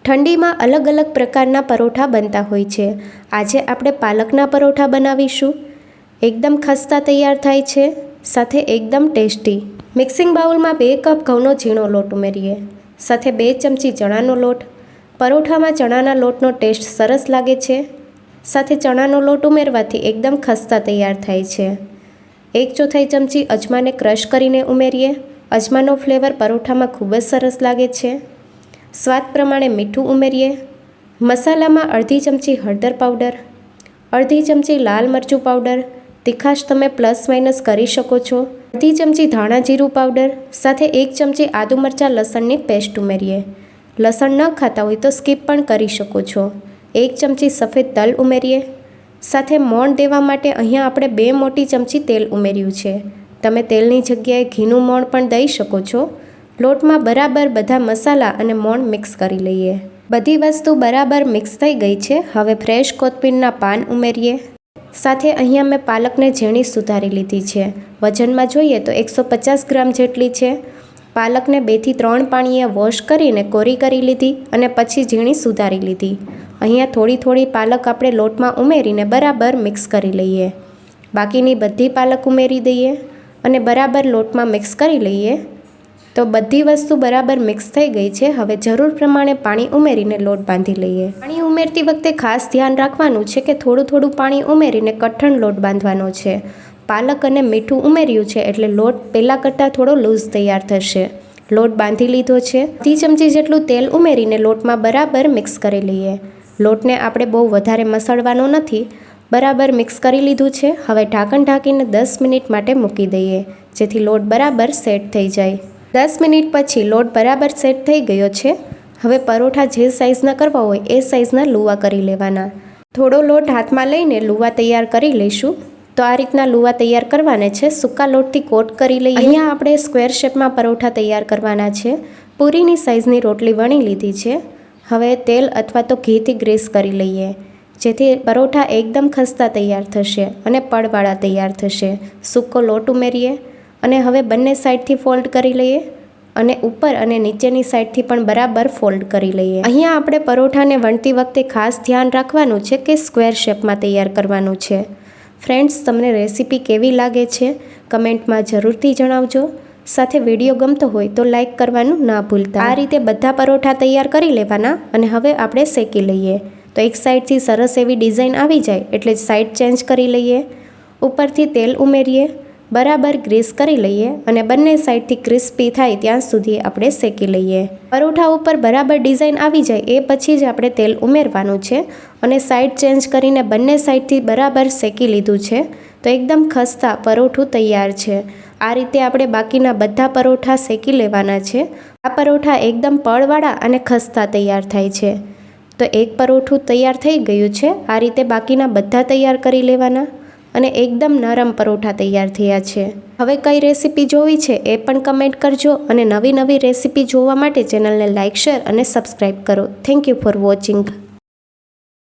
ઠંડીમાં અલગ અલગ પ્રકારના પરોઠા બનતા હોય છે। આજે આપણે પાલકના પરોઠા બનાવીશું। એકદમ ખસ્તા તૈયાર થાય છે, સાથે એકદમ ટેસ્ટી। મિક્સિંગ બાઉલમાં 2 કપ ઘઉંનો ઝીણો લોટ ઉમેરીએ, સાથે 2 ચમચી ચણાનો લોટ। પરોઠામાં ચણાના લોટનો ટેસ્ટ સરસ લાગે છે, સાથે ચણાનો લોટ ઉમેરવાથી એકદમ ખસ્તા તૈયાર થાય છે। 1/4 ચમચી અજમાને ક્રશ કરીને ઉમેરીએ। અજમાનો ફ્લેવર પરોઠામાં ખૂબ જ સરસ લાગે છે। સ્વાદ પ્રમાણે મીઠું ઉમેરીએ। મસાલામાં અડધી ચમચી હળદર પાવડર, અડધી ચમચી લાલ મરચું પાવડર, તીખાશ તમે પ્લસ માઇનસ કરી શકો છો, અડધી ચમચી ધાણા જીરું પાવડર, સાથે 1 ચમચી આદુ મરચાં લસણની પેસ્ટ ઉમેરીએ। લસણ ન ખાતા હોય તો સ્કીપ પણ કરી શકો છો। 1 ચમચી સફેદ તલ ઉમેરીએ। સાથે મોણ દેવા માટે અહીંયા આપણે 2 મોટી ચમચી તેલ ઉમેર્યું છે। તમે તેલની જગ્યાએ ઘીનું મોણ પણ દઈ શકો છો। લોટમાં બરાબર બધા મસાલા અને મોણ મિક્સ કરી લઈએ। બધી વસ્તુ બરાબર મિક્સ થઈ ગઈ છે। હવે ફ્રેશ કોથમીરના પાન ઉમેરીએ। સાથે અહીંયા મેં પાલકને ઝીણી સુધારી લીધી છે। વજનમાં જોઈએ તો 150 ગ્રામ જેટલી છે। પાલકને 2 થી 3 પાણીએ વોશ કરીને કોરી કરી લીધી અને પછી ઝીણી સુધારી લીધી। અહીંયા થોડી થોડી પાલક આપણે લોટમાં ઉમેરીને બરાબર મિક્સ કરી લઈએ। બાકીની બધી પાલક ઉમેરી દઈએ અને બરાબર લોટમાં મિક્સ કરી લઈએ। તો બધી વસ્તુ બરાબર મિક્સ થઈ ગઈ છે। હવે જરૂર પ્રમાણે પાણી ઉમેરીને લોટ બાંધી લઈએ। પાણી ઉમેરતી વખતે ખાસ ધ્યાન રાખવાનું છે કે થોડું થોડું પાણી ઉમેરીને કઠણ લોટ બાંધવાનો છે। પાલક અને મીઠું ઉમેર્યું છે એટલે લોટ પહેલાં કરતાં થોડો લૂઝ તૈયાર થશે। લોટ બાંધી લીધો છે। અડધી ચમચી જેટલું તેલ ઉમેરીને લોટમાં બરાબર મિક્સ કરી લઈએ। લોટને આપણે બહુ વધારે મસળવાનો નથી, બરાબર મિક્સ કરી લીધું છે। હવે ઢાંકણ ઢાંકીને 10 મિનિટ માટે મૂકી દઈએ, જેથી લોટ બરાબર સેટ થઈ જાય। 10 મિનિટ પછી લોટ બરાબર સેટ થઈ ગયો છે। હવે પરોઠા જે સાઇઝના કરવા હોય એ સાઇઝના લુવા કરી લેવાના। થોડો લોટ હાથમાં લઈને લુવા તૈયાર કરી લઈશું। તો આ રીતના લુવા તૈયાર કરવાના છે। સૂકા લોટથી કોટ કરી લઈએ। અહીંયા આપણે સ્ક્વેર શેપમાં પરોઠા તૈયાર કરવાના છે। પૂરીની સાઇઝની રોટલી વણી લીધી છે। હવે તેલ અથવા તો ઘીથી ગ્રીસ કરી લઈએ, જેથી પરોઠા એકદમ ખસ્તા તૈયાર થશે અને પડવાળા તૈયાર થશે। સૂકો લોટ ઉમેરીએ અને હવે બંને સાઈડથી ફોલ્ડ કરી લઈએ અને ઉપર અને નીચેની સાઈડથી પણ બરાબર ફોલ્ડ કરી લઈએ। અહીંયા આપણે પરોઠાને વણતી વખતે ખાસ ધ્યાન રાખવાનું છે કે સ્ક્વેર શેપમાં તૈયાર કરવાનું છે। ફ્રેન્ડ્સ, તમને રેસીપી કેવી લાગે છે કમેન્ટમાં જરૂરથી જણાવજો। સાથે વિડીયો ગમતો હોય તો લાઈક કરવાનું ના ભૂલતા। આ રીતે બધા પરોઠા તૈયાર કરી લેવાના અને હવે આપણે શેકી લઈએ। તો એક સાઈડથી સરસ એવી ડિઝાઇન આવી જાય એટલે સાઈડ ચેન્જ કરી લઈએ। ઉપરથી તેલ ઉમેરીએ, બરાબર ગ્રીસ કરી લઈએ અને બંને સાઈડથી ક્રિસ્પી થાય ત્યાં સુધી આપણે શેકી લઈએ। પરોઠા ઉપર બરાબર ડિઝાઇન આવી જાય એ પછી જ આપણે તેલ ઉમેરવાનું છે અને સાઈડ ચેન્જ કરીને બંને સાઈડથી બરાબર શેકી લીધું છે। તો એકદમ ખસ્તા પરોઠું તૈયાર છે। આ રીતે આપણે બાકીના બધા પરોઠા શેકી લેવાના છે। આ પરોઠા એકદમ પડવાળા અને ખસ્તા તૈયાર થાય છે। તો એક પરોઠું તૈયાર થઈ ગયું છે। આ રીતે બાકીના બધા તૈયાર કરી લેવાના અને એકદમ નરમ પરોઠા તૈયાર થયા છે। હવે કઈ રેસીપી જોવી છે એ પણ કમેન્ટ કરજો અને નવી નવી રેસીપી જોવા માટે ચેનલને લાઇક, શેર અને સબસ્ક્રાઈબ કરો। Thank you for watching.